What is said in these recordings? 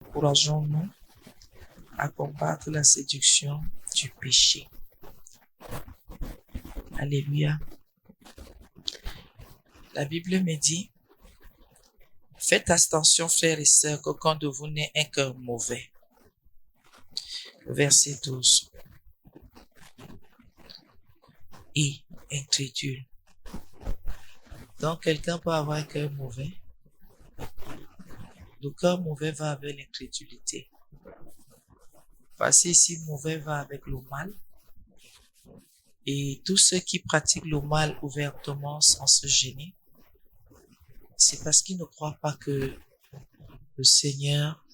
Encourageons-nous à combattre la séduction du péché. Alléluia. La Bible me dit, faites attention, frères et sœurs, qu'aucun de vous n'ait un cœur mauvais. Verset 12. Et incrédule. Donc, quelqu'un peut avoir un cœur mauvais. Le cœur mauvais va avec l'incrédulité. Parce que si mauvais va avec le mal, et tous ceux qui pratiquent le mal ouvertement sans se gêner, c'est parce qu'ils ne croient pas que le Seigneur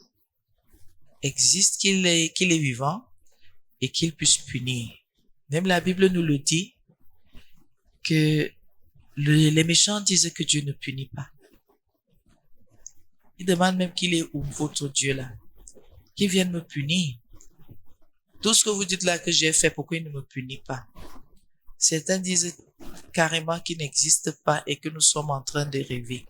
existe, qu'il est vivant et qu'il puisse punir. Même la Bible nous le dit, que les méchants disent que Dieu ne punit pas. Ils demandent même qu'il est où votre Dieu là, qu'il vienne me punir. Tout ce que vous dites là que j'ai fait, pourquoi il ne me punit pas? Certains disent carrément qu'il n'existe pas et que nous sommes en train de rêver.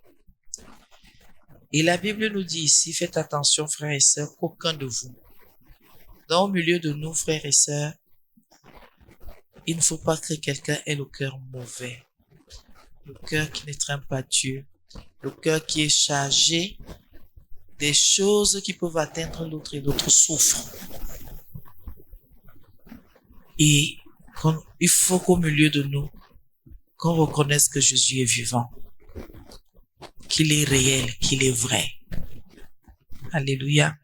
Et la Bible nous dit ici, faites attention frères et sœurs, qu'aucun de vous, dans le milieu de nous frères et sœurs, il ne faut pas que quelqu'un ait le cœur mauvais, le cœur qui ne craint pas Dieu, le cœur qui est chargé des choses qui peuvent atteindre l'autre et l'autre souffre. Et il faut qu'au milieu de nous, qu'on reconnaisse que Jésus est vivant, qu'il est réel, qu'il est vrai. Alléluia.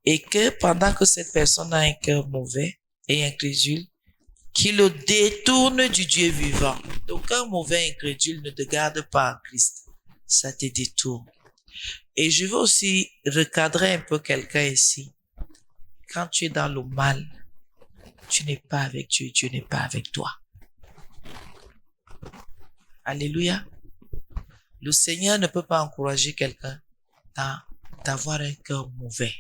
Et que pendant que cette personne a un cœur mauvais et incrédule, qu'il le détourne du Dieu vivant. Donc un mauvais incrédule ne te garde pas en Christ. Ça te détourne. Et je veux aussi recadrer un peu quelqu'un ici. Quand tu es dans le mal, tu n'es pas avec Dieu, Dieu n'est pas avec toi. Alléluia. Le Seigneur ne peut pas encourager quelqu'un d'avoir un cœur mauvais.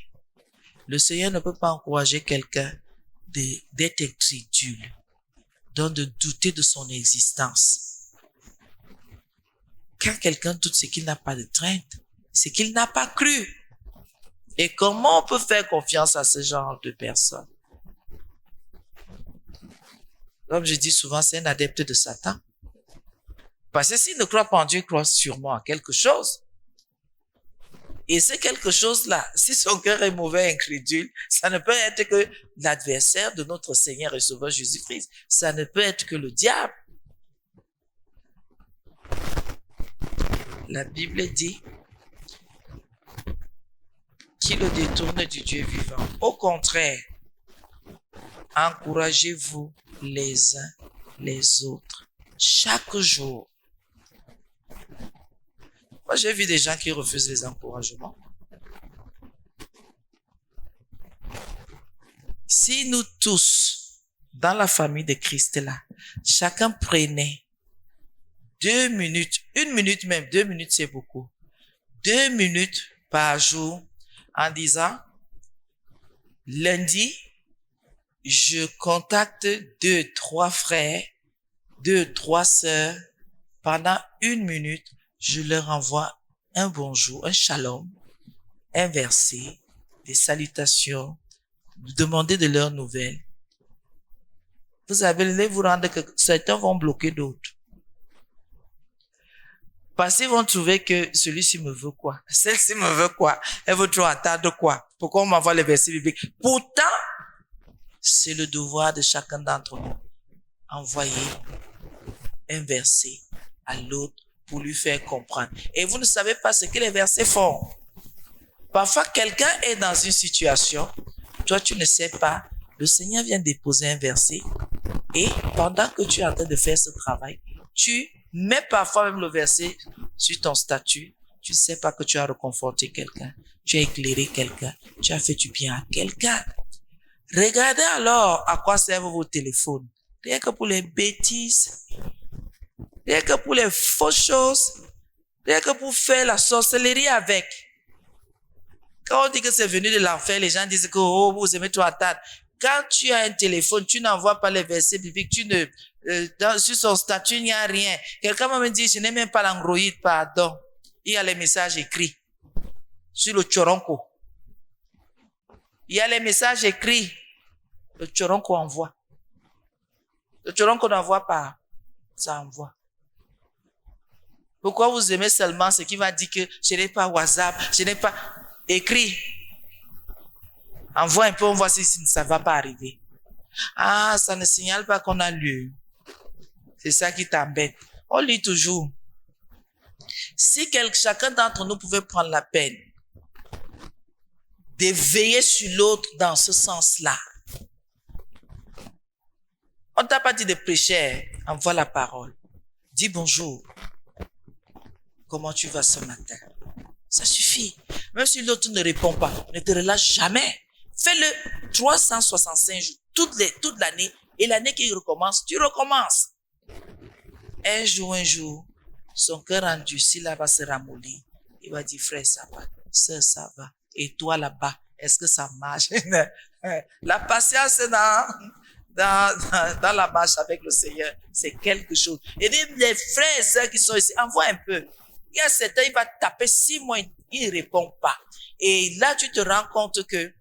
Le Seigneur ne peut pas encourager quelqu'un d'être incrédule, donc de douter de son existence. Quand quelqu'un doute, c'est qu'il n'a pas de crainte, c'est qu'il n'a pas cru. Et comment on peut faire confiance à ce genre de personnes? Comme je dis souvent, c'est un adepte de Satan. Parce que s'il ne croit pas en Dieu, il croit sûrement en quelque chose. Et c'est quelque chose-là, si son cœur est mauvais, incrédule, ça ne peut être que l'adversaire de notre Seigneur et Sauveur Jésus-Christ. Ça ne peut être que le diable. La Bible dit qu'il le détourne du Dieu vivant. Au contraire, encouragez-vous les uns les autres chaque jour. Moi, j'ai vu des gens qui refusent les encouragements. Si nous tous, dans la famille de Christ là, chacun prenait 2 minutes, 1 minute même, 2 minutes c'est beaucoup, 2 minutes par jour en disant, lundi, je contacte 2, 3 frères, 2, 3 sœurs, pendant 1 minute, je leur envoie un bonjour, un shalom, un verset, des salutations, demander de leurs nouvelles. Vous allez vous rendre que certains vont bloquer d'autres. Parce qu'ils vont trouver que celui-ci me veut quoi? Celle-ci me veut quoi? Elle veut trop attendre quoi? Pourquoi on m'envoie les versets bibliques? Pourtant, c'est le devoir de chacun d'entre nous. Envoyer un verset à l'autre pour lui faire comprendre. Et vous ne savez pas ce que les versets font. Parfois, quelqu'un est dans une situation, toi tu ne sais pas, le Seigneur vient déposer un verset et pendant que tu es en train de faire ce travail, tu mets parfois même le verset sur ton statut, tu ne sais pas que tu as reconforté quelqu'un, tu as éclairé quelqu'un, tu as fait du bien à quelqu'un. Regardez alors à quoi servent vos téléphones. Rien que pour les bêtises, rien que pour les fausses choses, rien que pour faire la sorcellerie avec. Quand on dit que c'est venu de l'enfer, les gens disent que oh, vous aimez trop attendre. Quand tu as un téléphone, tu n'envoies pas les versets bibliques, sur son statut, il n'y a rien. Quelqu'un m'a dit, je n'ai même pas l'Android, pardon. Il y a les messages écrits. sur le Choronko. Il y a les messages écrits. Le Choronko envoie. Le Choronko n'envoie pas. Ça envoie. Pourquoi vous aimez seulement ce qui va dire que je n'ai pas WhatsApp, je n'ai pas écrit. Envoie un peu, on voit si ça ne va pas arriver. Ah, ça ne signale pas qu'on a lu. C'est ça qui t'embête. On lit toujours. Si chacun d'entre nous pouvait prendre la peine de veiller sur l'autre dans ce sens-là. On ne t'a pas dit de prêcher, envoie la parole. Dis bonjour. Comment tu vas ce matin? Ça suffit. Même si l'autre ne répond pas, ne te relâche jamais. Fais-le 365 jours, toute l'année. Et l'année qui recommence, tu recommences. Un jour, son cœur endurci là va se ramollir. Il va dire, frère, ça va. Sœur, ça va. Et toi là-bas, est-ce que ça marche? La patience dans la marche avec le Seigneur, c'est quelque chose. Et les frères et sœurs qui sont ici, envoie un peu. Il y a certains, il va taper 6 mois, il ne répond pas. Et là, tu te rends compte que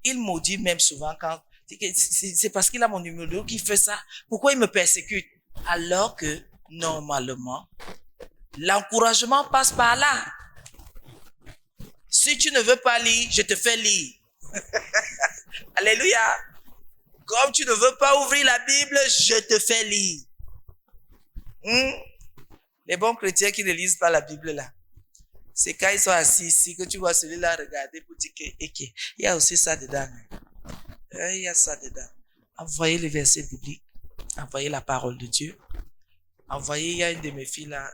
il maudit même souvent quand c'est parce qu'il a mon numéro qu'il fait ça. Pourquoi il me persécute? Alors que, normalement, l'encouragement passe par là. Si tu ne veux pas lire, je te fais lire. Alléluia. Comme tu ne veux pas ouvrir la Bible, je te fais lire. Les bons chrétiens qui ne lisent pas la Bible là, c'est quand ils sont assis ici que tu vois celui-là regarder pour dire qu'il y a aussi ça dedans. Il y a ça dedans. Envoyez les versets bibliques. Envoyez la parole de Dieu. Envoyez, il y a une de mes filles là,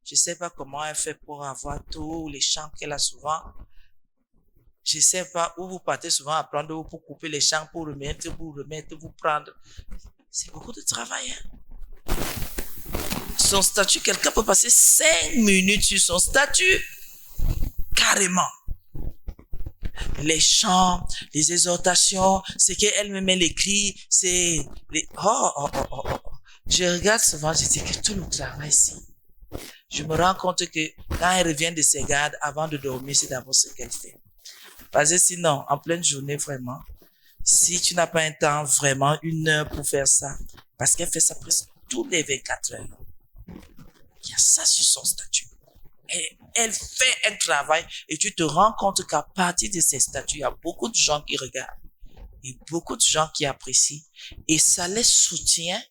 je ne sais pas comment elle fait pour avoir tous les chants qu'elle a souvent. Je ne sais pas où vous partez souvent à prendre pour couper les champs, pour remettre, vous prendre. C'est beaucoup de travail. Hein? Son statut, quelqu'un peut passer 5 minutes sur son statut. Carrément. Les chants, les exhortations, c'est qu'elle-même elle écrit, c'est les... Je regarde souvent, je dis que tout le travail ici. Je me rends compte que quand elle revient de ses gardes, avant de dormir, c'est d'abord ce qu'elle fait. Parce que sinon, en pleine journée, vraiment, si tu n'as pas un temps, vraiment, 1 heure pour faire ça, parce qu'elle fait ça presque toutes les 24 heures. Il y a ça sur son statut. Et elle fait un travail et tu te rends compte qu'à partir de ces statuts, il y a beaucoup de gens qui regardent et beaucoup de gens qui apprécient et ça les soutient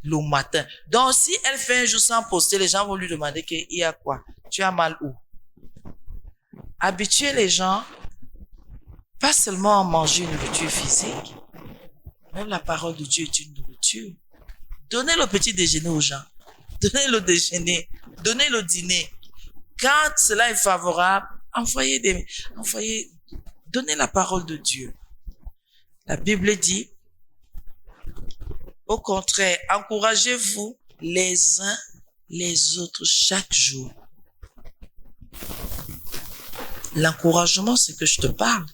le matin. Donc, si elle fait un jour sans poster, les gens vont lui demander qu'il y a quoi? Tu as mal où? Habituer les gens, pas seulement à manger une nourriture physique, même la parole de Dieu est une nourriture. Donnez le petit déjeuner aux gens. Donnez le déjeuner. Donnez le dîner. Quand cela est favorable, donnez la parole de Dieu. La Bible dit, au contraire, encouragez-vous les uns les autres chaque jour. L'encouragement, c'est que je te parle.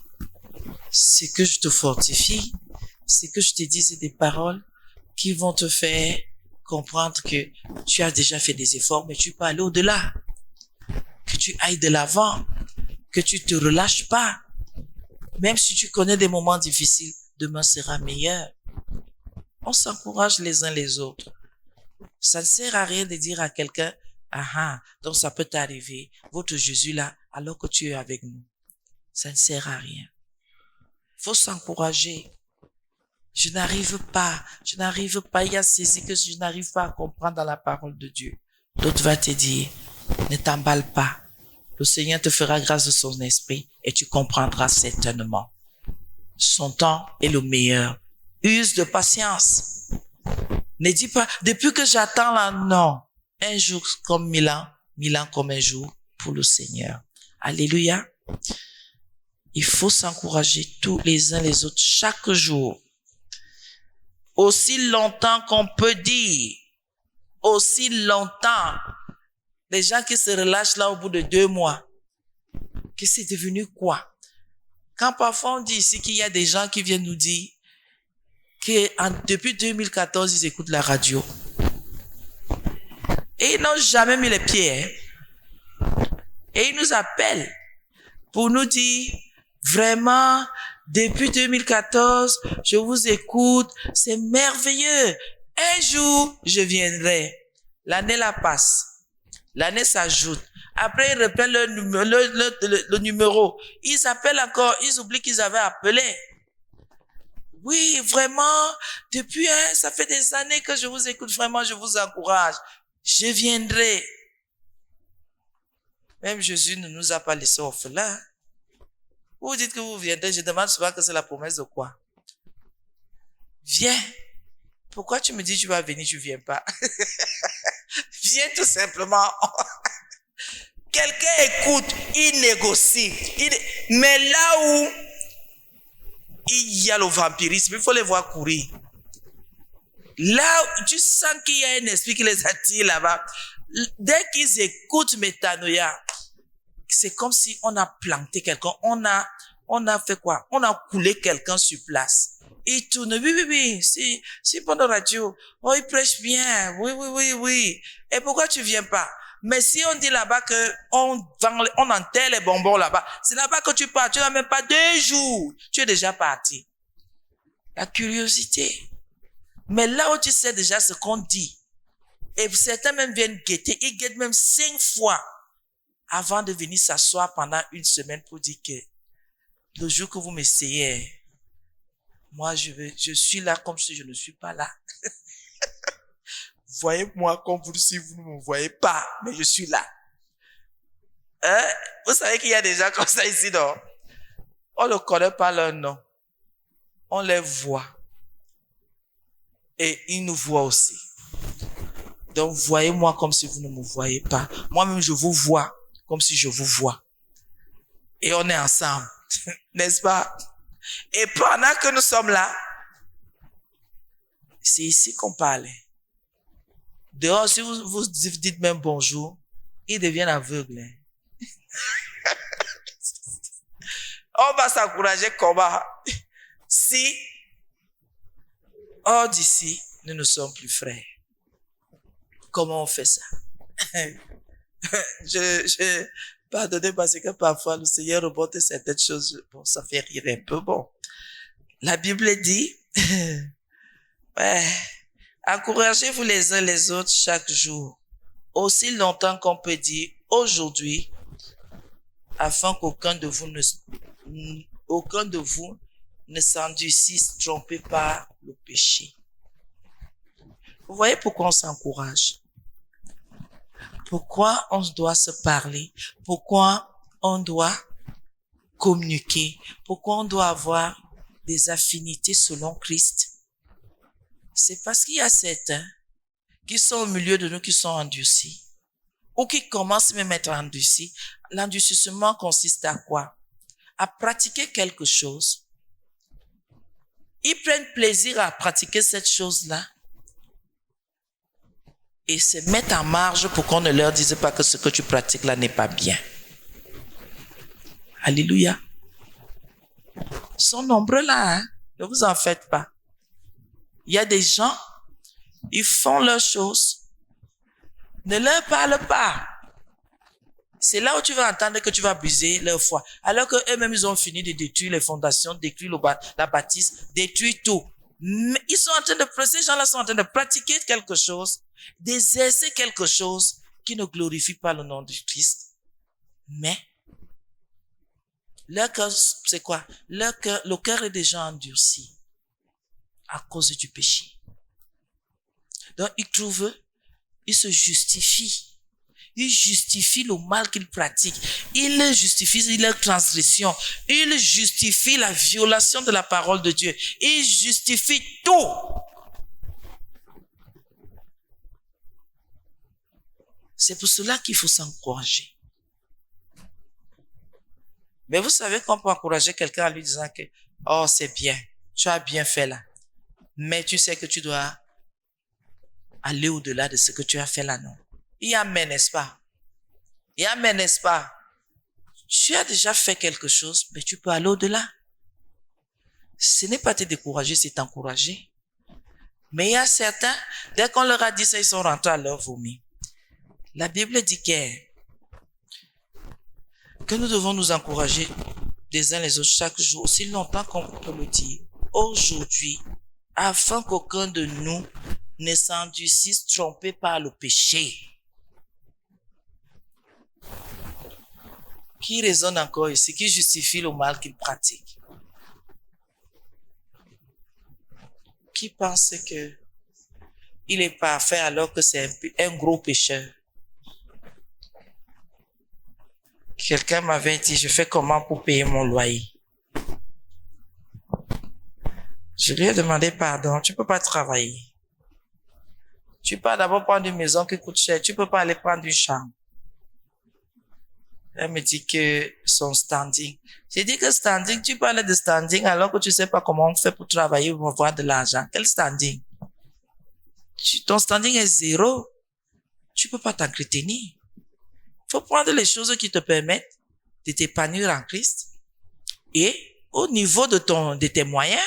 C'est que je te fortifie. C'est que je te dise des paroles qui vont te faire comprendre que tu as déjà fait des efforts, mais tu peux aller au-delà. Que tu ailles de l'avant. Que tu te relâches pas. Même si tu connais des moments difficiles, demain sera meilleur. On s'encourage les uns les autres. Ça ne sert à rien de dire à quelqu'un, donc ça peut t'arriver, votre Jésus là, alors que tu es avec nous. Ça ne sert à rien. Faut s'encourager. Je n'arrive pas, il y a ceci que je n'arrive pas à comprendre dans la parole de Dieu. L'autre va te dire, ne t'emballe pas. Le Seigneur te fera grâce de son esprit et tu comprendras certainement. Son temps est le meilleur. Use de patience. Ne dis pas, depuis que j'attends là, non. Un jour comme 1000 ans, 1000 ans comme un jour pour le Seigneur. Alléluia. Il faut s'encourager tous les uns les autres chaque jour. Aussi longtemps qu'on peut dire. Aussi longtemps. Les gens qui se relâchent là au bout de 2 mois. Que c'est devenu quoi? Quand parfois on dit ici qu'il y a des gens qui viennent nous dire que depuis 2014, ils écoutent la radio. Et ils n'ont jamais mis les pieds. Et il nous appelle pour nous dire, vraiment, depuis 2014, je vous écoute, c'est merveilleux. Un jour, je viendrai. L'année la passe. L'année s'ajoute. Après, ils reprennent le numéro. Ils appellent encore. Ils oublient qu'ils avaient appelé. Oui, vraiment, depuis, ça fait des années que je vous écoute. Vraiment, je vous encourage. Je viendrai. Même Jésus ne nous a pas laissés orphelins. Vous dites que vous viendrez. Je demande souvent que c'est la promesse de quoi? Viens. Pourquoi tu me dis que tu vas venir, tu viens pas? Viens tout simplement. Quelqu'un écoute, il négocie. Mais là où il y a le vampirisme, il faut les voir courir. Là où tu sens qu'il y a un esprit qui les attire là-bas, dès qu'ils écoutent Métanoïa, c'est comme si on a planté quelqu'un, on a fait quoi? On a coulé quelqu'un sur place. Il tourne, oui, si pendant la radio, oh, il prêche bien, oui. Et pourquoi tu viens pas? Mais si on dit là-bas que on enterre les bonbons là-bas, c'est là-bas que tu pars, tu n'as même pas 2 jours, tu es déjà parti. La curiosité. Mais là où tu sais déjà ce qu'on dit, et certains même viennent guetter, ils guettent même 5 fois avant de venir s'asseoir pendant 1 semaine pour dire que le jour que vous m'essayez, moi je suis là comme si je ne suis pas là. Voyez-moi comme si vous ne me voyez pas, mais je suis là. Vous savez qu'il y a des gens comme ça ici, non? On ne connaît pas leur nom. On les voit. Et ils nous voient aussi. Donc, voyez-moi comme si vous ne me voyez pas. Moi-même, je vous vois comme si je vous vois. Et on est ensemble. N'est-ce pas? Et pendant que nous sommes là, c'est ici qu'on parle. Dehors, si vous dites même bonjour, ils deviennent aveugles. On va s'encourager comment? Si, hors d'ici, nous ne sommes plus frères. Comment on fait ça? Pardonnez parce que parfois le Seigneur reporte certaines choses. Bon, ça fait rire un peu. Bon. La Bible dit, encouragez-vous les uns les autres chaque jour, aussi longtemps qu'on peut dire aujourd'hui, afin qu'aucun de vous ne s'endurcisse trompé par le péché. Vous voyez pourquoi on s'encourage? Pourquoi on doit se parler? Pourquoi on doit communiquer? Pourquoi on doit avoir des affinités selon Christ? C'est parce qu'il y a certains qui sont au milieu de nous qui sont endurcis ou qui commencent même à être endurcis. L'endurcissement consiste à quoi? À pratiquer quelque chose. Ils prennent plaisir à pratiquer cette chose-là et se mettent en marge pour qu'on ne leur dise pas que ce que tu pratiques là n'est pas bien. Alléluia. Ils sont nombreux là, hein? Ne vous en faites pas. Il y a des gens, ils font leurs choses. Ne leur parle pas. C'est là où tu vas entendre que tu vas briser leur foi. Alors qu'eux-mêmes, ils ont fini de détruire les fondations, détruire la bâtisse, détruire tout. Mais ils sont en train ces gens-là sont en train de pratiquer quelque chose, d'exercer quelque chose qui ne glorifie pas le nom de Christ. Mais, leur cœur, c'est quoi? Le cœur est déjà endurci à cause du péché. Donc, ils se justifient. Ils justifient le mal qu'ils pratiquent. Ils justifient leur transgression. Ils justifient la violation de la parole de Dieu. Ils justifient tout. C'est pour cela qu'il faut s'encourager. Mais vous savez qu'on peut encourager quelqu'un en lui disant que, oh, c'est bien, tu as bien fait là. Mais tu sais que tu dois aller au-delà de ce que tu as fait là, non? Il y a mais, n'est-ce pas? Il y a mais, n'est-ce pas? Tu as déjà fait quelque chose, mais tu peux aller au-delà. Ce n'est pas te décourager, c'est t'encourager. Mais il y a certains, dès qu'on leur a dit ça, ils sont rentrés à leur vomi. La Bible dit que que nous devons nous encourager les uns les autres chaque jour, aussi longtemps qu'on peut le dire, aujourd'hui, afin qu'aucun de nous ne s'endurcisse trompé par le péché. Qui raisonne encore ici, qui justifie le mal qu'il pratique? Qui pense que il est parfait alors que c'est un gros pécheur? Quelqu'un m'avait dit, je fais comment pour payer mon loyer? Je lui ai demandé pardon, tu peux pas travailler. Tu peux d'abord prendre une maison qui coûte cher, tu peux pas aller prendre une chambre. Elle me dit que son standing. J'ai dit que standing, tu parles de standing alors que tu sais pas comment on fait pour travailler ou avoir de l'argent. Quel standing? Ton standing est zéro. Tu peux pas t'entretenir. Faut prendre les choses qui te permettent de t'épanouir en Christ. Et au niveau de tes moyens,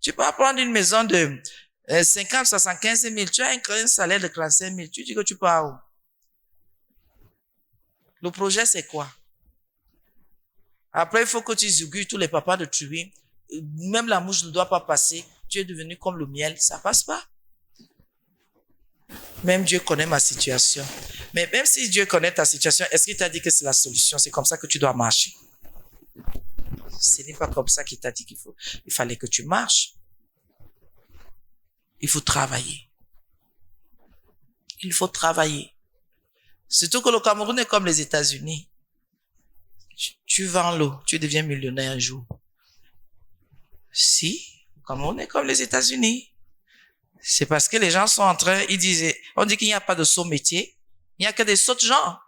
tu peux prendre une maison de 50, 75 000. Tu as un salaire de 45 000. Tu dis que tu pars où? Le projet, c'est quoi? Après, il faut que tu augures tous les papas de tuer. Même la mouche ne doit pas passer. Tu es devenu comme le miel. Ça passe pas. Même Dieu connaît ma situation. Mais même si Dieu connaît ta situation, est-ce qu'il t'a dit que c'est la solution? C'est comme ça que tu dois marcher. Ce n'est pas comme ça qu'il t'a dit il fallait que tu marches. Il faut travailler. Il faut travailler. Surtout que le Cameroun est comme les États-Unis. Tu vends l'eau, tu deviens millionnaire un jour. Si, le Cameroun est comme les États-Unis. C'est parce que les gens sont en train, on dit qu'il n'y a pas de saut métier, il n'y a que des sauts gens.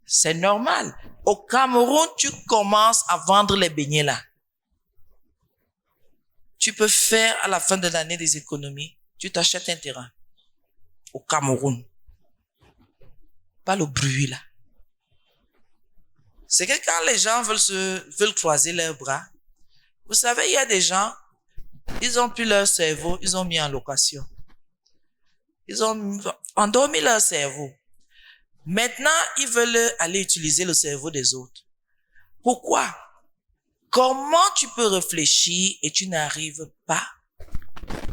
C'est normal. Au Cameroun, tu commences à vendre les beignets là. Tu peux faire à la fin de l'année des économies, tu t'achètes un terrain. Au Cameroun. Pas le bruit là. C'est que quand les gens veulent croiser leurs bras, vous savez, il y a des gens, ils ont pris leur cerveau, ils ont mis en location. Ils ont endormi leur cerveau. Maintenant, ils veulent aller utiliser le cerveau des autres. Pourquoi? Comment tu peux réfléchir et tu n'arrives pas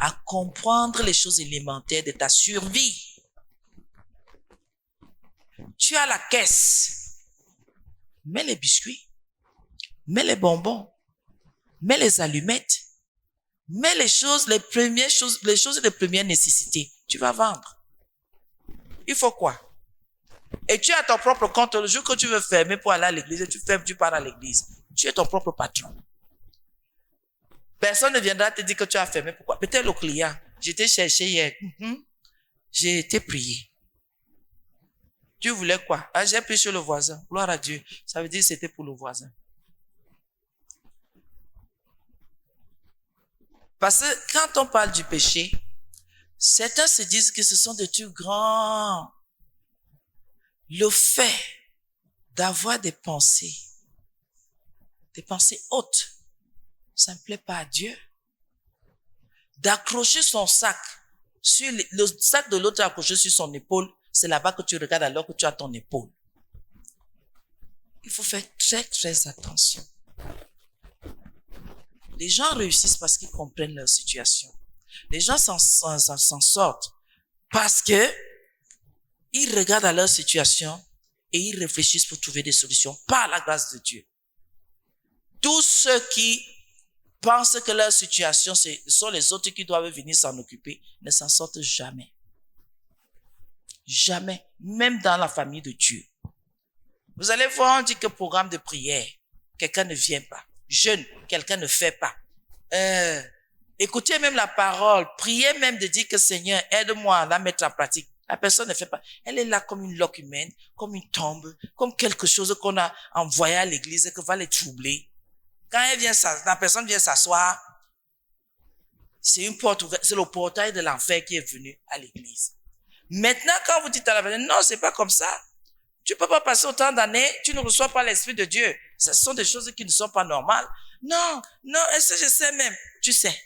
à comprendre les choses élémentaires de ta survie? Tu as la caisse. Mets les biscuits, mets les bonbons, mets les allumettes, mets les choses de première nécessité. Tu vas vendre. Il faut quoi? Et tu as ton propre compte. Le jour que tu veux fermer pour aller à l'église, tu fermes, tu pars à l'église. Tu es ton propre patron. Personne ne viendra te dire que tu as fermé. Pourquoi? Peut-être le client. J'étais cherché hier. J'ai été prié. Tu voulais quoi? Ah, j'ai pris chez le voisin. Gloire à Dieu. Ça veut dire que c'était pour le voisin. Parce que quand on parle du péché, certains se disent que ce sont des trucs grands. Le fait d'avoir des pensées hautes, ça ne plaît pas à Dieu. D'accrocher son sac sur le sac de l'autre accroché sur son épaule, c'est là-bas que tu regardes alors que tu as ton épaule. Il faut faire très, très attention. Les gens réussissent parce qu'ils comprennent leur situation. Les gens s'en sortent parce que ils regardent à leur situation et ils réfléchissent pour trouver des solutions par la grâce de Dieu. Tous ceux qui pensent que leur situation, ce sont les autres qui doivent venir s'en occuper, ne s'en sortent jamais. Jamais. Même dans la famille de Dieu. Vous allez voir, on dit que programme de prière, quelqu'un ne vient pas. Jeûne, quelqu'un ne fait pas. Écoutez même la parole, priez même de dire que Seigneur, aide-moi à la mettre en pratique. La personne ne fait pas. Elle est là comme une loque humaine, comme une tombe, comme quelque chose qu'on a envoyé à l'église et que va les troubler. Quand la personne vient s'asseoir, c'est une porte ouverte, c'est le portail de l'enfer qui est venu à l'église. Maintenant, quand vous dites à la personne, non, c'est pas comme ça. Tu peux pas passer autant d'années, tu ne reçois pas l'Esprit de Dieu. Ce sont des choses qui ne sont pas normales. Non, est-ce que je sais même? Tu sais.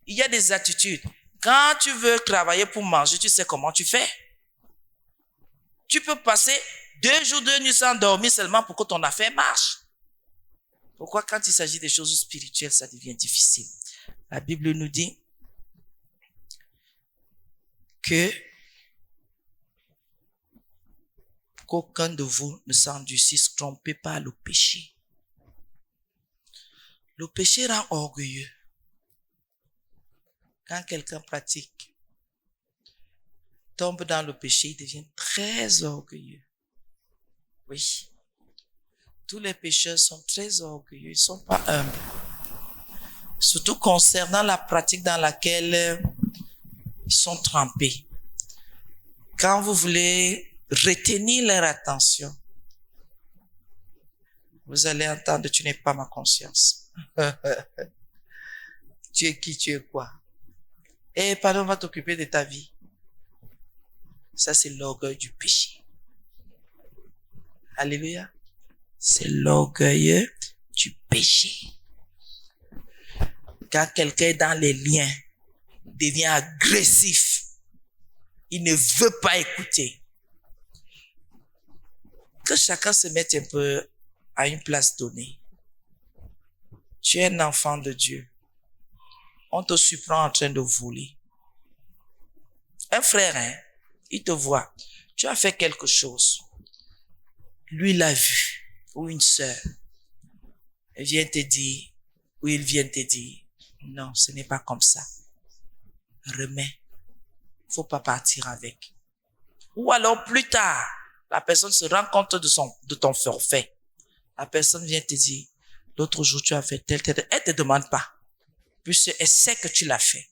Il y a des attitudes. Quand tu veux travailler pour manger, tu sais comment tu fais. Tu peux passer 2 jours, 2 nuits sans dormir seulement pour que ton affaire marche. Pourquoi quand il s'agit des choses spirituelles, ça devient difficile? La Bible nous dit que qu'aucun de vous ne s'endurcisse trompé par le péché. Le péché rend orgueilleux. Quand quelqu'un pratique, tombe dans le péché, il devient très orgueilleux. Oui. Tous les pécheurs sont très orgueilleux, ils ne sont pas humbles. Surtout concernant la pratique dans laquelle ils sont trempés. Quand vous voulez retenir leur attention, vous allez entendre, tu n'es pas ma conscience. Tu es qui, tu es quoi? Et pardon, on va t'occuper de ta vie. Ça, c'est l'orgueil du péché. Alléluia. C'est l'orgueil du péché. Quand quelqu'un est dans les liens, devient agressif, il ne veut pas écouter. Que chacun se mette un peu à une place donnée. Tu es un enfant de Dieu. On te surprend en train de voler. Un frère, il te voit. Tu as fait quelque chose. Lui l'a vu. Ou une sœur. Elle vient te dire, ou il vient te dire, non, ce n'est pas comme ça. Remets. Faut pas partir avec. Ou alors plus tard, la personne se rend compte de ton forfait. La personne vient te dire, l'autre jour tu as fait tel. Elle te demande pas. Puisqu'elle sait que tu l'as fait.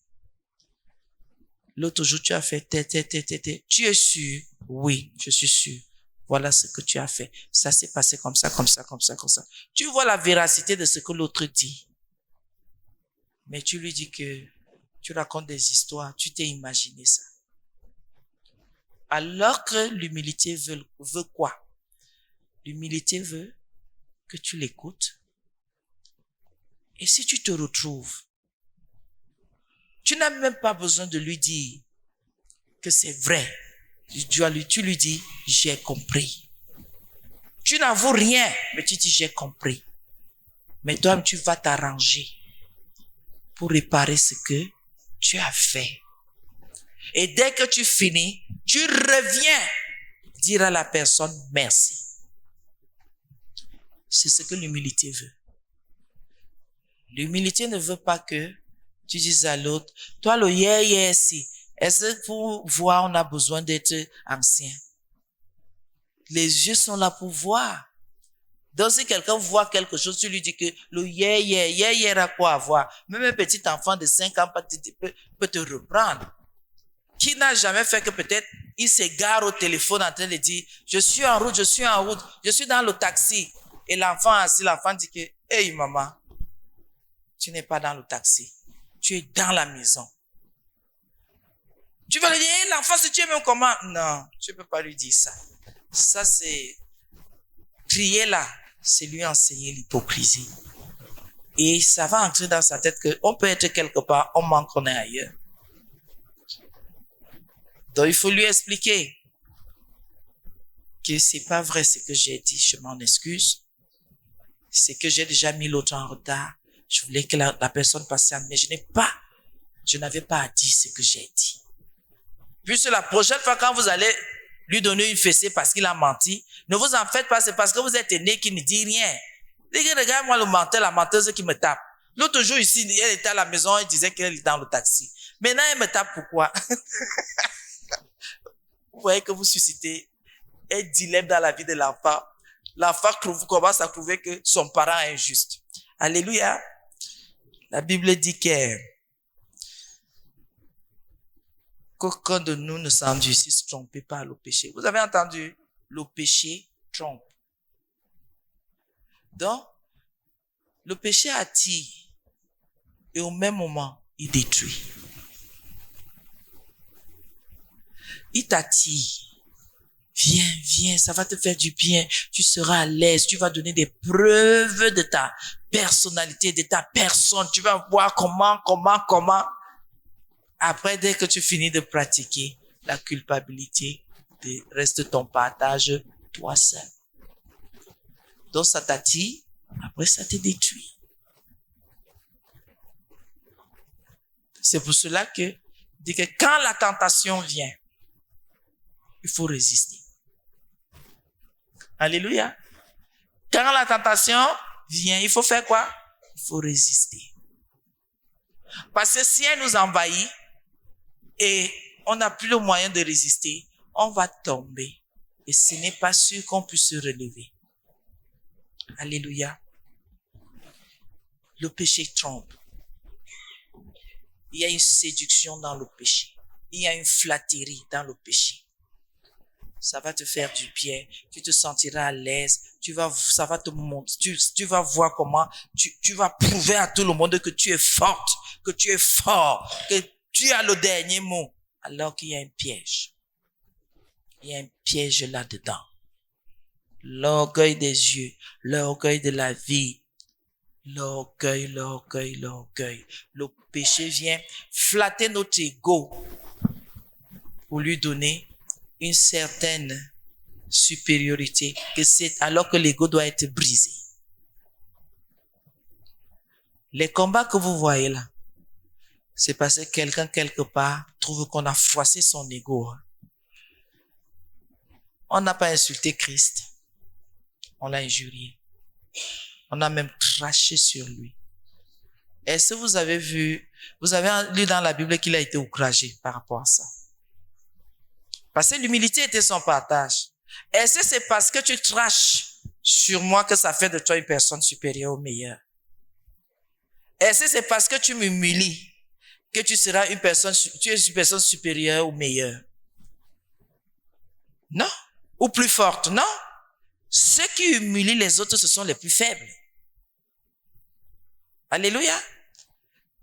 L'autre jour tu as fait tel. Tu es sûr? Oui, je suis sûr. Voilà ce que tu as fait. Ça s'est passé comme ça. Tu vois la véracité de ce que l'autre dit. Mais tu lui dis que tu racontes des histoires, tu t'es imaginé ça. Alors que l'humilité veut quoi? L'humilité veut que tu l'écoutes. Et si tu te retrouves, tu n'as même pas besoin de lui dire que c'est vrai. Tu lui dis, j'ai compris. Tu n'avoues rien, mais tu dis, j'ai compris. Mais toi-même, tu vas t'arranger pour réparer ce que tu as fait. Et dès que tu finis, tu reviens dire à la personne merci. C'est ce que l'humilité veut. L'humilité ne veut pas que tu dises à l'autre, toi le si, est-ce que pour voir on a besoin d'être ancien? Les yeux sont là pour voir. Donc si quelqu'un voit quelque chose, tu lui dis que le a quoi à voir. Même un petit enfant de 5 ans peut te reprendre. Qui n'a jamais fait que peut-être il s'égare au téléphone en train de dire, je suis en route, je suis dans le taxi. Et l'enfant assis, l'enfant dit que, hey maman, tu n'es pas dans le taxi. Tu es dans la maison. Tu vas lui dire, hey, l'enfant, si tu es même comment? Non, tu ne peux pas lui dire ça. Ça, c'est crier là, c'est lui enseigner l'hypocrisie. Et ça va entrer dans sa tête qu'on peut être quelque part, on manque qu'on est ailleurs. Donc, il faut lui expliquer que c'est pas vrai ce que j'ai dit, je m'en excuse. C'est que j'ai déjà mis l'autre en retard. Je voulais que la personne patiente, mais je n'avais pas dit ce que j'ai dit. Puis la prochaine fois quand vous allez lui donner une fessée parce qu'il a menti, ne vous en faites pas, c'est parce que vous êtes né qui ne dit rien. Regarde-moi le menteur, la menteuse qui me tape. L'autre jour ici, elle était à la maison, elle disait qu'elle est dans le taxi. Maintenant, elle me tape pourquoi? Vous voyez que vous suscitez un dilemme dans la vie de l'enfant. L'enfant commence à trouver que son parent est injuste. Alléluia. La Bible dit qu'aucun de nous ne s'endurcisse trompé par le péché. Vous avez entendu? Le péché trompe. Donc, le péché attire et au même moment, il détruit. Il t'attire. Viens, ça va te faire du bien. Tu seras à l'aise. Tu vas donner des preuves de ta personnalité, de ta personne. Tu vas voir comment. Après, dès que tu finis de pratiquer, la culpabilité reste ton partage toi seul. Donc ça t'attire, après ça te détruit. C'est pour cela que dit que quand la tentation vient, il faut résister. Alléluia. Quand la tentation vient, il faut faire quoi? Il faut résister. Parce que si elle nous envahit et on n'a plus le moyen de résister, on va tomber. Et ce n'est pas sûr qu'on puisse se relever. Alléluia. Le péché trompe. Il y a une séduction dans le péché. Il y a une flatterie dans le péché. Ça va te faire du bien. Tu te sentiras à l'aise. Ça va te montrer. Tu vas voir comment tu vas prouver à tout le monde que tu es forte, que tu es fort, que tu as le dernier mot. Alors qu'il y a un piège. Il y a un piège là-dedans. L'orgueil des yeux, l'orgueil de la vie, l'orgueil. Le péché vient flatter notre ego pour lui donner une certaine supériorité, alors que l'ego doit être brisé. Les combats que vous voyez là, c'est parce que quelqu'un quelque part trouve qu'on a froissé son ego. On n'a pas insulté Christ. On l'a injurié. On a même craché sur lui. Est-ce que vous avez lu dans la Bible qu'il a été outragé par rapport à ça? Parce que l'humilité était son partage. Est-ce que c'est parce que tu craches sur moi que ça fait de toi une personne supérieure ou meilleure? Est-ce que c'est parce que tu m'humilies que tu es une personne supérieure ou meilleure? Non. Ou plus forte, non. Ceux qui humilient les autres, ce sont les plus faibles. Alléluia.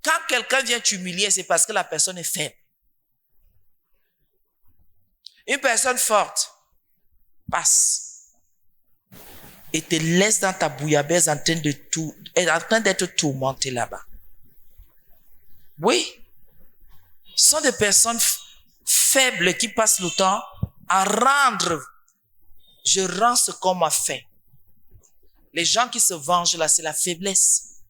Quand quelqu'un vient t'humilier, c'est parce que la personne est faible. Une personne forte passe et te laisse dans ta bouillabaisse en train d'être tourmenté là-bas. Oui. Ce sont des personnes faibles qui passent le temps à rendre. Je rends ce qu'on m'a fait. Les gens qui se vengent là, c'est la faiblesse.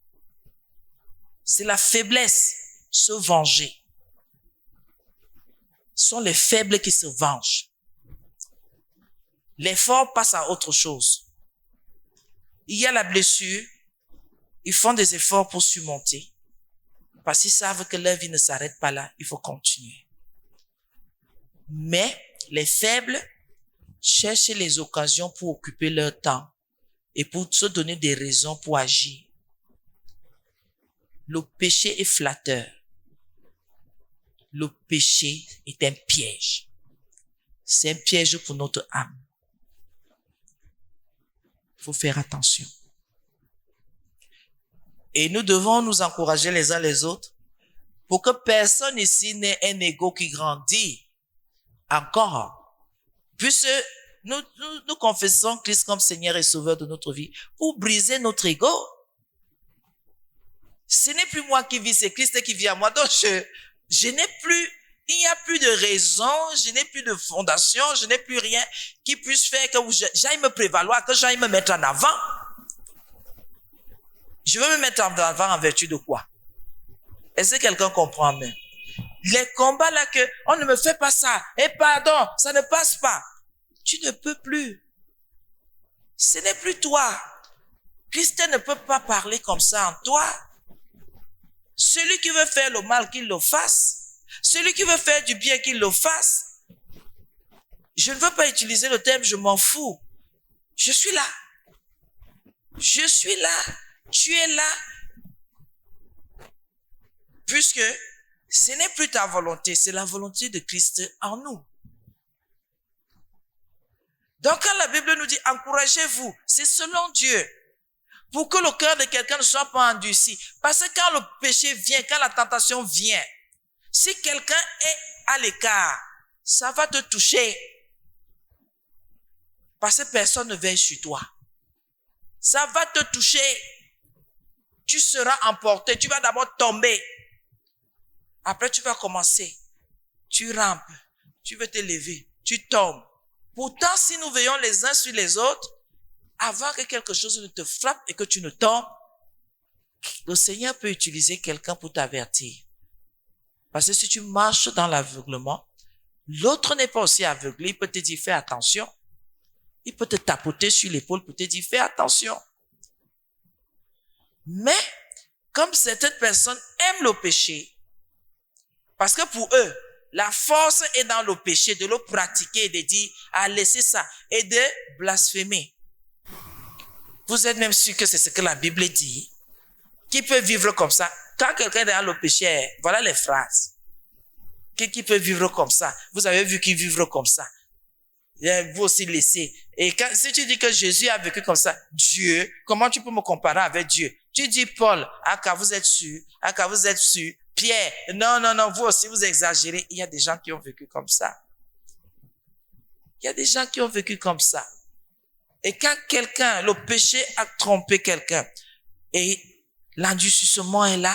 C'est la faiblesse, se venger. Ce sont les faibles qui se vengent. Les forts passent à autre chose. Il y a la blessure, ils font des efforts pour surmonter. Parce qu'ils savent que leur vie ne s'arrête pas là, il faut continuer. Mais les faibles cherchent les occasions pour occuper leur temps et pour se donner des raisons pour agir. Le péché est flatteur. Le péché est un piège. C'est un piège pour notre âme. Il faut faire attention. Et nous devons nous encourager les uns les autres pour que personne ici n'ait un ego qui grandit encore. Puisque nous confessons Christ comme Seigneur et Sauveur de notre vie pour briser notre ego. Ce n'est plus moi qui vis, c'est Christ qui vit à moi. Donc il n'y a plus de raison, je n'ai plus de fondation, je n'ai plus rien qui puisse faire que j'aille me prévaloir, que j'aille me mettre en avant. Je veux me mettre en avant en vertu de quoi? Est-ce que quelqu'un comprend même? Les combats là on ne me fait pas ça, et pardon, ça ne passe pas. Tu ne peux plus. Ce n'est plus toi. Christ ne peut pas parler comme ça en toi. Celui qui veut faire le mal, qu'il le fasse. Celui qui veut faire du bien, qu'il le fasse. Je ne veux pas utiliser le terme, je m'en fous. Je suis là. Je suis là. Tu es là. Puisque ce n'est plus ta volonté, c'est la volonté de Christ en nous. Donc quand la Bible nous dit encouragez-vous, c'est selon Dieu. Pour que le cœur de quelqu'un ne soit pas endurci. Parce que quand le péché vient, quand la tentation vient, si quelqu'un est à l'écart, ça va te toucher. Parce que personne ne veille sur toi. Ça va te toucher. Tu seras emporté. Tu vas d'abord tomber. Après, tu vas commencer. Tu rampes. Tu veux te lever. Tu tombes. Pourtant, si nous veillons les uns sur les autres, avant que quelque chose ne te frappe et que tu ne tombes, le Seigneur peut utiliser quelqu'un pour t'avertir. Parce que si tu marches dans l'aveuglement, l'autre n'est pas aussi aveuglé, il peut te dire fais attention. Il peut te tapoter sur l'épaule pour te dire fais attention. Mais, comme certaines personnes aiment le péché, parce que pour eux, la force est dans le péché, de le pratiquer, de dire, à laisser ça, et de blasphémer. Vous êtes même sûr que c'est ce que la Bible dit? Qui peut vivre comme ça? Quand quelqu'un est dans le péché, voilà les phrases. Qui peut vivre comme ça? Vous avez vu qui vivre comme ça? Vous aussi laissez. Et si tu dis que Jésus a vécu comme ça, Dieu, comment tu peux me comparer avec Dieu? Tu dis Paul, car vous êtes sûr, car vous êtes sûr. Pierre, non, vous aussi vous exagérez. Il y a des gens qui ont vécu comme ça. Il y a des gens qui ont vécu comme ça. Et quand le péché a trompé quelqu'un, et l'endurcissement est là,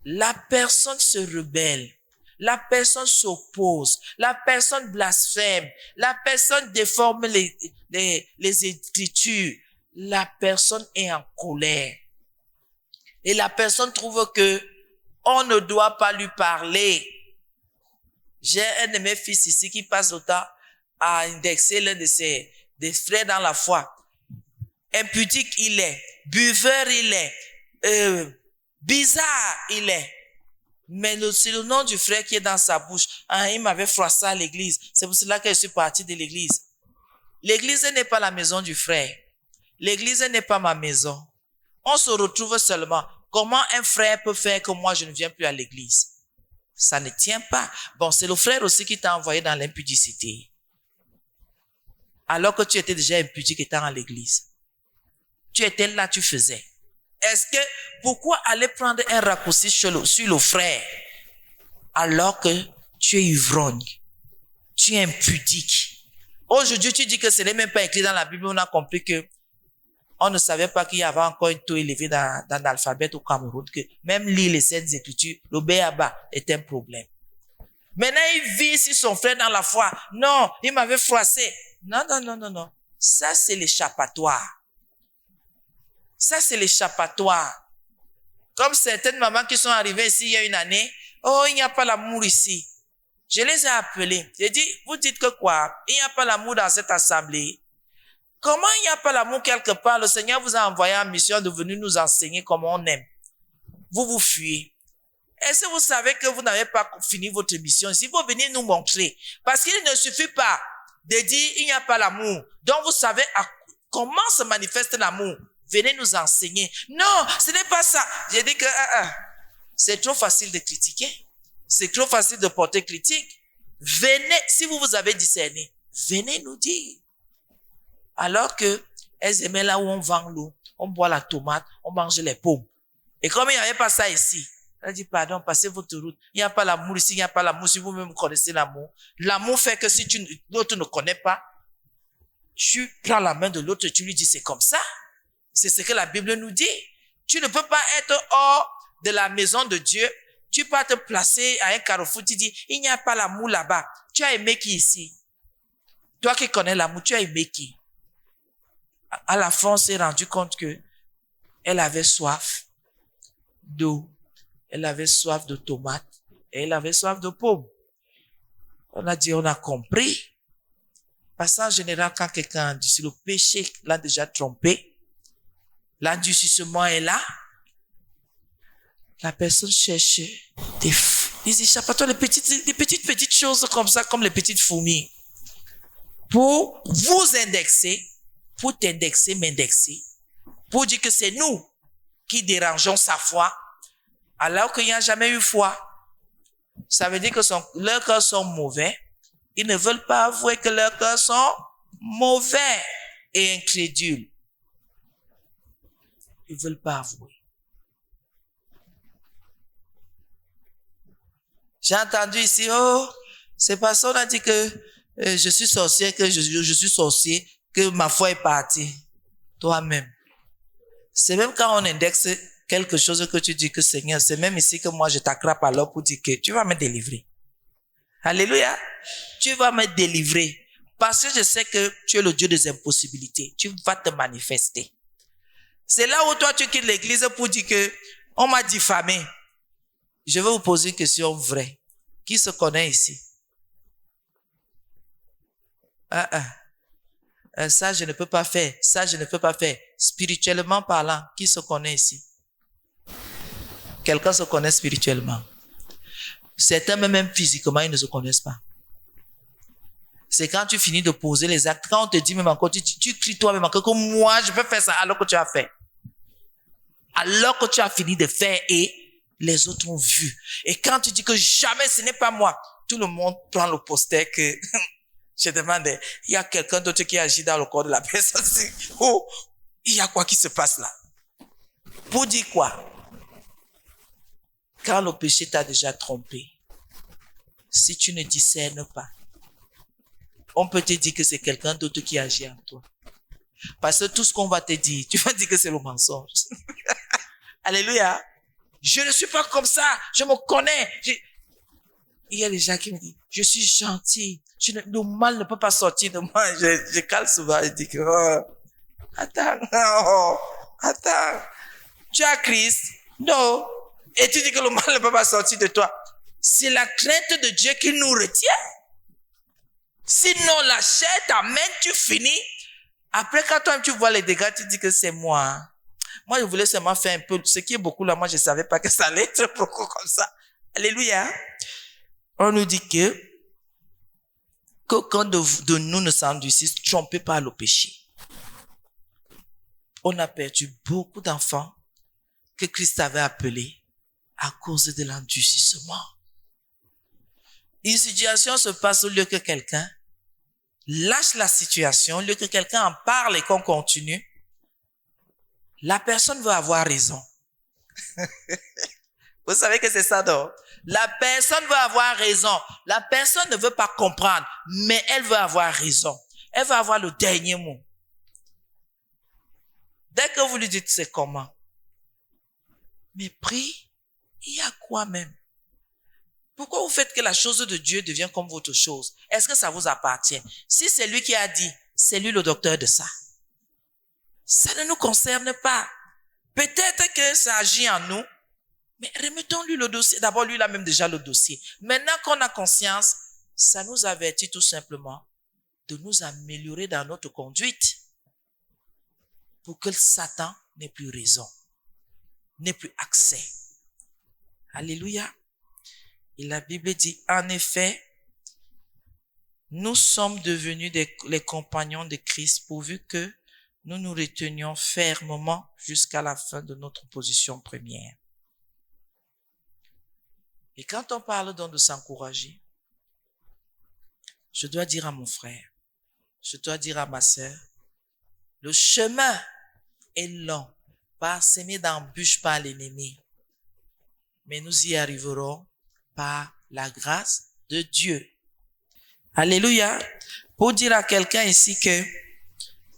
la personne se rebelle. La personne s'oppose, la personne blasphème, la personne déforme les écritures, la personne est en colère. Et la personne trouve que on ne doit pas lui parler. J'ai un de mes fils ici qui passe le temps à indexer l'un des frères dans la foi. Impudique il est, buveur il est, bizarre il est. Mais c'est le nom du frère qui est dans sa bouche. Il m'avait froissé à l'église. C'est pour cela que je suis parti de l'église. L'église n'est pas la maison du frère. L'église n'est pas ma maison. On se retrouve seulement. Comment un frère peut faire que moi je ne viens plus à l'église? Ça ne tient pas. Bon, c'est le frère aussi qui t'a envoyé dans l'impudicité. Alors que tu étais déjà impudique étant à l'église. Tu étais là, tu faisais. Pourquoi aller prendre un raccourci sur le frère alors que tu es ivrogne, tu es impudique? Aujourd'hui, tu dis que ce n'est même pas écrit dans la Bible, on a compris que on ne savait pas qu'il y avait encore un taux élevé dans l'alphabet au Cameroun, que même lire les Saintes Écritures, le béaba est un problème. Maintenant, il vit ici son frère dans la foi. Non, il m'avait froissé. Non. Ça, c'est l'échappatoire. Ça, c'est l'échappatoire. Comme certaines mamans qui sont arrivées ici il y a une année. Oh, il n'y a pas l'amour ici. Je les ai appelées. J'ai dit, vous dites que quoi? Il n'y a pas l'amour dans cette assemblée. Comment il n'y a pas l'amour quelque part? Le Seigneur vous a envoyé en mission de venir nous enseigner comment on aime. Vous fuyez. Est-ce que vous savez que vous n'avez pas fini votre mission ici? Il faut venir nous montrer. Parce qu'il ne suffit pas de dire il n'y a pas l'amour. Donc vous savez comment se manifeste l'amour. Venez nous enseigner. Non, ce n'est pas ça. J'ai dit que c'est trop facile de critiquer. C'est trop facile de porter critique. Venez, si vous avez discerné, venez nous dire. Alors que elles aimaient là où on vend l'eau, on boit la tomate, on mange les pommes. Et comme il n'y avait pas ça ici, elle dit pardon, passez votre route. Il n'y a pas l'amour ici, il n'y a pas l'amour. Si vous-même connaissez l'amour, l'amour fait que si l'autre ne connaît pas, tu prends la main de l'autre et tu lui dis c'est comme ça. C'est ce que la Bible nous dit. Tu ne peux pas être hors de la maison de Dieu. Tu peux te placer à un carrefour, tu dis, il n'y a pas l'amour là-bas. Tu as aimé qui ici? Toi qui connais l'amour, tu as aimé qui? À la fin, on s'est rendu compte que elle avait soif d'eau, elle avait soif de tomates et elle avait soif de pommes. On a dit, on a compris. Parce qu'en général, quand quelqu'un dit le péché l'a déjà trompé, l'endurcissement est là. La personne cherche des échappatoires, des petites choses comme ça, comme les petites fourmis. Pour vous indexer, pour t'indexer, m'indexer, pour dire que c'est nous qui dérangeons sa foi, alors qu'il n'y a jamais eu foi. Ça veut dire que leurs cœurs sont mauvais. Ils ne veulent pas avouer que leurs cœurs sont mauvais et incrédules. Ils ne veulent pas avouer. J'ai entendu ici, c'est parce qu'on a dit que je suis sorcier, que je suis sorcier, que ma foi est partie. Toi-même. C'est même quand on indexe quelque chose que tu dis que Seigneur, c'est même ici que moi je t'attrape alors pour dire que tu vas me délivrer. Alléluia. Tu vas me délivrer. Parce que je sais que tu es le Dieu des impossibilités. Tu vas te manifester. C'est là où toi, tu quittes l'église pour dire que on m'a diffamé. Je vais vous poser une question vraie. Qui se connaît ici? Ça, je ne peux pas faire. Ça, je ne peux pas faire. Spirituellement parlant, qui se connaît ici? Quelqu'un se connaît spirituellement. Certains, même physiquement, ils ne se connaissent pas. C'est quand tu finis de poser les actes, quand on te dit même encore, tu cries toi-même encore que moi, je peux faire ça alors que tu as fait. Alors que tu as fini de faire et les autres ont vu. Et quand tu dis que jamais ce n'est pas moi, tout le monde prend le poster que je demande, il y a quelqu'un d'autre qui agit dans le corps de la personne. Oh, il y a quoi qui se passe là? Pour dire quoi? Quand le péché t'a déjà trompé, si tu ne discernes pas, on peut te dire que c'est quelqu'un d'autre qui agit en toi. Parce que tout ce qu'on va te dire, tu vas dire que c'est le mensonge. Alléluia. Je ne suis pas comme ça. Je me connais. Il y a des gens qui me disent, je suis gentil. Le mal ne peut pas sortir de moi. Je cale souvent et dis que, attends. Tu as Christ? Non. Et tu dis que le mal ne peut pas sortir de toi. C'est la crainte de Dieu qui nous retient. Sinon, la chair t'amène, tu finis. Après, quand toi tu vois les dégâts, tu dis que c'est moi. Moi, je voulais seulement faire un peu, ce qui est beaucoup là, moi, je savais pas que ça allait être beaucoup comme ça. Alléluia. On nous dit qu'aucun de nous ne s'endurcisse trompé par le péché. On a perdu beaucoup d'enfants que Christ avait appelés à cause de l'endurcissement. Une situation se passe au lieu que quelqu'un lâche la situation, au lieu que quelqu'un en parle et qu'on continue. La personne veut avoir raison. Vous savez que c'est ça, non? La personne veut avoir raison. La personne ne veut pas comprendre, mais elle veut avoir raison. Elle veut avoir le dernier mot. Dès que vous lui dites c'est comment? Mais prie, il y a quoi même? Pourquoi vous faites que la chose de Dieu devient comme votre chose? Est-ce que ça vous appartient? Si c'est lui qui a dit, c'est lui le docteur de ça. Ça ne nous concerne pas. Peut-être que ça agit en nous, mais remettons-lui le dossier. D'abord, lui, il a même déjà le dossier. Maintenant qu'on a conscience, ça nous avertit tout simplement de nous améliorer dans notre conduite pour que Satan n'ait plus raison, n'ait plus accès. Alléluia. Et la Bible dit, en effet, nous sommes devenus les compagnons de Christ pourvu que nous nous retenions fermement jusqu'à la fin de notre position première. Et quand on parle donc de s'encourager, je dois dire à mon frère, je dois dire à ma sœur, le chemin est long, parsemé d'embûches par l'ennemi. Mais nous y arriverons par la grâce de Dieu. Alléluia. Pour dire à quelqu'un ici que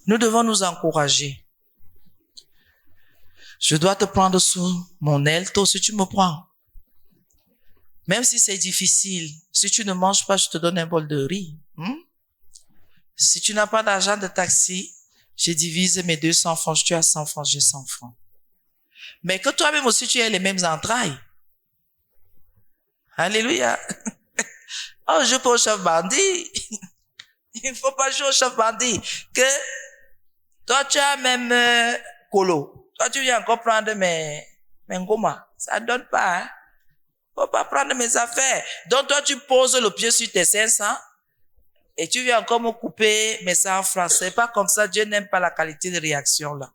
nous devons nous encourager. Je dois te prendre sous mon aile, toi aussi tu me prends. Même si c'est difficile, si tu ne manges pas, je te donne un bol de riz. Si tu n'as pas d'argent de taxi, je divise mes 200 francs, tu as 100 francs, j'ai 100 francs. Mais que toi-même aussi tu aies les mêmes entrailles. Alléluia. Oh, je peux au chef bandit. Il ne faut pas jouer au chef bandit. Que toi, tu as même colo. Toi, tu viens encore prendre mes ngoma. Ça ne donne pas. Hein? Faut pas prendre mes affaires. Donc, toi, tu poses le pied sur tes 500 et tu viens encore me couper mes 100 francs. C'est pas comme ça. Dieu n'aime pas la qualité de réaction là.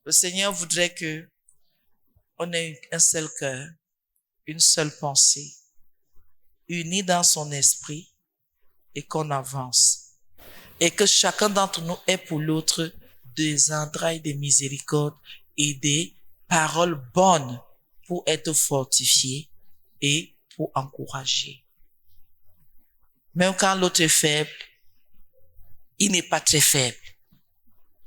Le Seigneur voudrait que on ait un seul cœur, une seule pensée, unis dans son esprit et qu'on avance. Et que chacun d'entre nous ait pour l'autre des entrailles de miséricorde et des paroles bonnes pour être fortifié et pour encourager. Même quand l'autre est faible, il n'est pas très faible.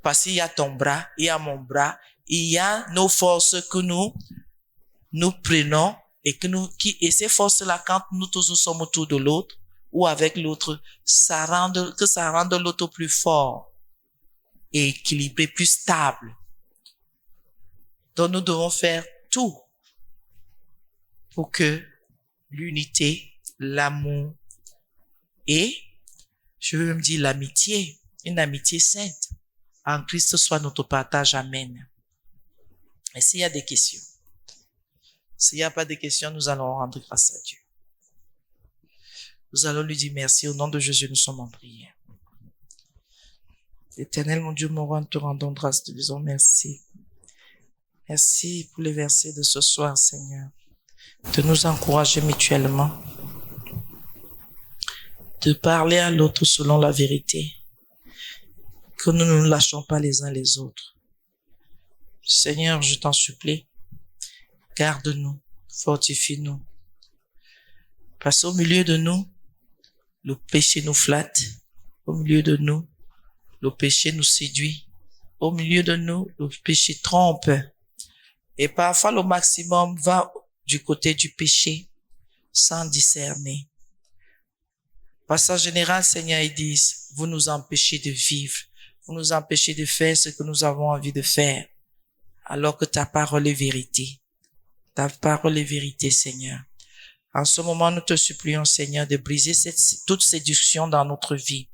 Parce qu'il y a ton bras, il y a mon bras, il y a nos forces que nous prenons et ces forces-là, quand nous tous nous sommes autour de l'autre, ou avec l'autre, que ça rende l'autre plus fort et équilibré, plus stable. Donc nous devons faire tout pour que l'unité, l'amour et, je veux même dire l'amitié, une amitié sainte, en Christ soit notre partage. Amen. Et s'il y a des questions? S'il n'y a pas de questions, nous allons rendre grâce à Dieu. Nous allons lui dire merci. Au nom de Jésus, nous sommes en prière. Éternel, mon Dieu, mon roi, nous te rendons grâce, te disons merci. Merci pour les versets de ce soir, Seigneur. De nous encourager mutuellement. De parler à l'autre selon la vérité. Que nous ne nous lâchons pas les uns les autres. Seigneur, je t'en supplie. Garde-nous. Fortifie-nous. Parce qu'au milieu de nous, le péché nous flatte. Au milieu de nous, le péché nous séduit. Au milieu de nous, le péché trompe. Et parfois, le maximum va du côté du péché sans discerner. Parce qu'en général, Seigneur, ils disent, vous nous empêchez de vivre. Vous nous empêchez de faire ce que nous avons envie de faire. Alors que ta parole est vérité. Ta parole est vérité, Seigneur. En ce moment, nous te supplions, Seigneur, de briser toute séduction dans notre vie,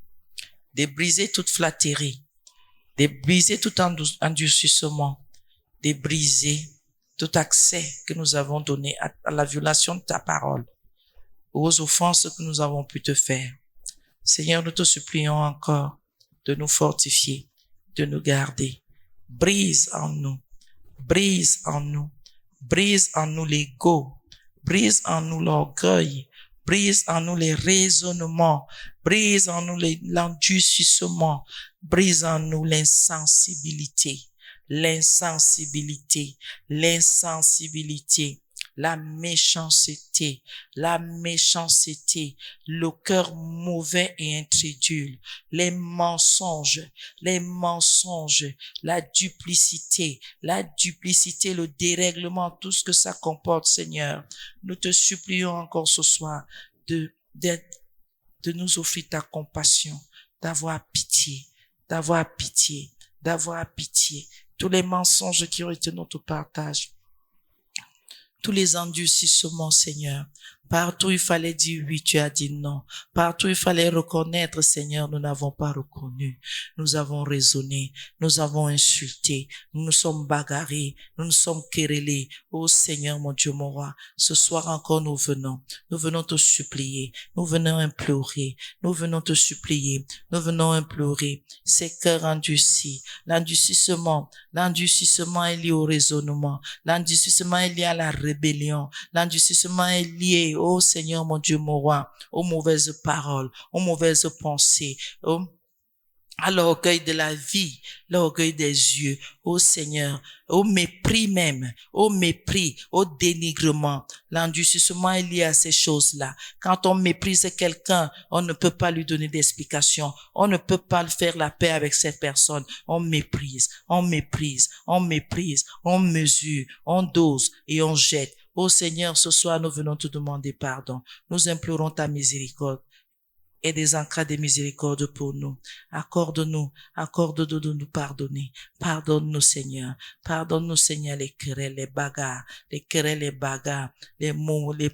de briser toute flatterie, de briser tout endurcissement, de briser tout accès que nous avons donné à la violation de ta parole, aux offenses que nous avons pu te faire. Seigneur, nous te supplions encore de nous fortifier, de nous garder. Brise en nous, brise en nous, brise en nous l'ego, brise en nous l'orgueil, brise en nous les raisonnements, brise en nous l'endurcissement, brise en nous l'insensibilité, l'insensibilité, l'insensibilité, la méchanceté, le cœur mauvais et incrédule, les mensonges, la duplicité, le dérèglement, tout ce que ça comporte, Seigneur. Nous te supplions encore ce soir de nous offrir ta compassion, d'avoir pitié. Tous les mensonges qui ont été notre partage, tous les endurcissements, Seigneur. Partout il fallait dire oui, tu as dit non. Partout il fallait reconnaître, Seigneur, nous n'avons pas reconnu. Nous avons raisonné, nous avons insulté, nous nous sommes bagarrés, nous nous sommes querellés. Oh Seigneur, mon Dieu, mon roi, ce soir encore nous venons te supplier, nous venons implorer, nous venons te supplier, nous venons implorer ces cœurs endurcis. L'endurcissement est lié au raisonnement, l'endurcissement est lié à la rébellion, l'endurcissement est lié, oh Seigneur, mon Dieu, mon roi, aux mauvaises paroles, aux mauvaises pensées, à l'orgueil de la vie, l'orgueil des yeux, oh Seigneur, au mépris même, au mépris, au dénigrement. L'endurcissement est lié à ces choses-là. Quand on méprise quelqu'un, on ne peut pas lui donner d'explication. On ne peut pas faire la paix avec cette personne. On méprise, on mesure, on dose et on jette. Oh Seigneur, ce soir, nous venons te demander pardon. Nous implorons ta miséricorde. Et des encres de miséricorde pour nous. Accorde-nous de nous pardonner. Pardonne-nous, Seigneur, les querelles, les bagarres, les mots, les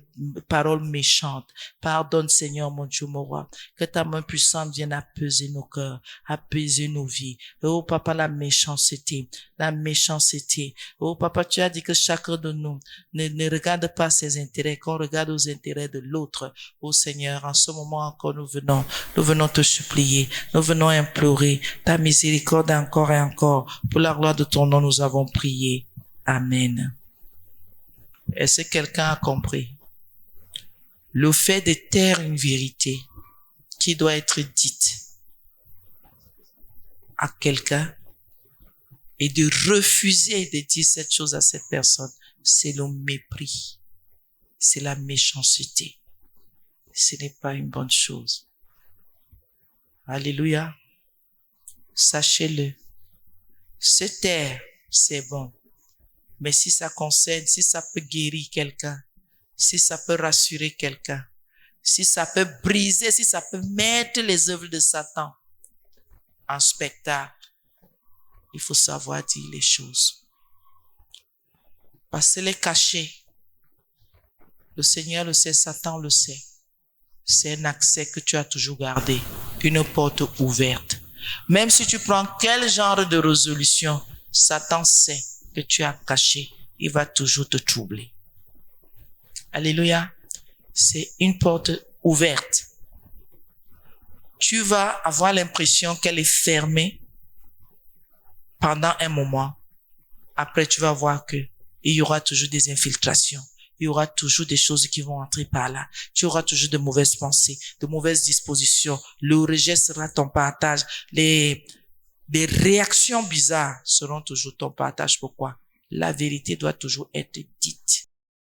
paroles méchantes. Pardonne, Seigneur, mon Dieu, mon roi. Que ta main puissante vienne apaiser nos cœurs, apaiser nos vies. Oh, Papa, la méchanceté. Oh, Papa, tu as dit que chacun de nous ne regarde pas ses intérêts, qu'on regarde aux intérêts de l'autre. Oh, Seigneur, en ce moment encore, nous venons te supplier, nous venons implorer ta miséricorde encore et encore. Pour la gloire de ton nom, nous avons prié. Amen. Est-ce que quelqu'un a compris? Le fait de taire une vérité qui doit être dite à quelqu'un et de refuser de dire cette chose à cette personne, c'est le mépris, c'est la méchanceté. Ce n'est pas une bonne chose. Alléluia. Sachez-le. Se taire, c'est bon. Mais si ça concerne, si ça peut guérir quelqu'un, si ça peut rassurer quelqu'un, si ça peut briser, si ça peut mettre les œuvres de Satan en spectacle, il faut savoir dire les choses. Parce que les cachets, le Seigneur le sait, Satan le sait. C'est un accès que tu as toujours gardé, une porte ouverte. Même si tu prends quel genre de résolution, Satan sait que tu as caché, il va toujours te troubler. Alléluia. C'est une porte ouverte. Tu vas avoir l'impression qu'elle est fermée pendant un moment. Après, tu vas voir que il y aura toujours des infiltrations. Il y aura toujours des choses qui vont entrer par là. Tu auras toujours de mauvaises pensées, de mauvaises dispositions. Le rejet sera ton partage. Des réactions bizarres seront toujours ton partage. Pourquoi? La vérité doit toujours être dite.